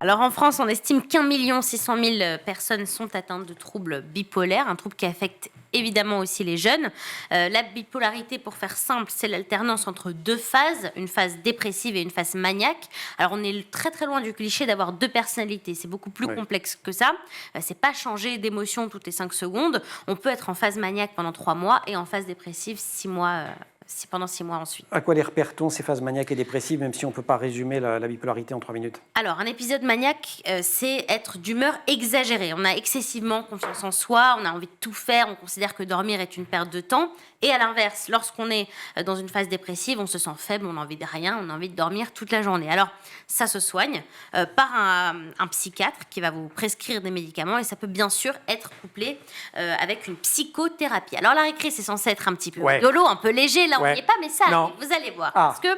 Alors en France, on estime qu'1 600 000 personnes sont atteintes de troubles bipolaires, un trouble qui affecte évidemment aussi les jeunes. La bipolarité, pour faire simple, c'est l'alternance entre deux phases, une phase dépressive et une phase maniaque. Alors on est très très loin du cliché d'avoir deux personnalités, c'est beaucoup plus complexe que ça. C'est pas changer d'émotion toutes les 5 secondes. On peut être en phase maniaque pendant 3 mois et en phase dépressive 6 mois. Pendant 6 mois ensuite. À quoi les repère-t-on, ces phases maniaques et dépressives, même si on ne peut pas résumer la bipolarité en 3 minutes? Alors, un épisode maniaque, c'est être d'humeur exagérée. On a excessivement confiance en soi, on a envie de tout faire, on considère que dormir est une perte de temps. Et à l'inverse, lorsqu'on est dans une phase dépressive, on se sent faible, on n'a envie de rien, on a envie de dormir toute la journée. Alors, ça se soigne par un psychiatre qui va vous prescrire des médicaments et ça peut bien sûr être couplé avec une psychothérapie. Alors, la récré, c'est censé être un petit peu rigolo, un peu léger. Là, on n'y est pas, mais ça arrive, vous allez voir. Parce que,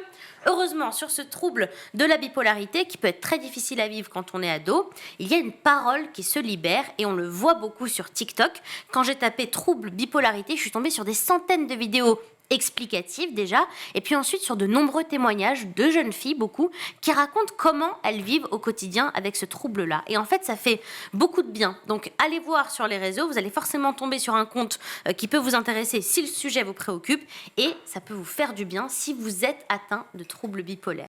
heureusement, sur ce trouble de la bipolarité, qui peut être très difficile à vivre quand on est ado, il y a une parole qui se libère et on le voit beaucoup sur TikTok. Quand j'ai tapé trouble bipolarité, je suis tombée sur des centaines de vidéos explicatives déjà, et puis ensuite sur de nombreux témoignages de jeunes filles, beaucoup, qui racontent comment elles vivent au quotidien avec ce trouble-là. Et en fait, ça fait beaucoup de bien. Donc, allez voir sur les réseaux, vous allez forcément tomber sur un compte qui peut vous intéresser si le sujet vous préoccupe, et ça peut vous faire du bien si vous êtes atteint de troubles bipolaires.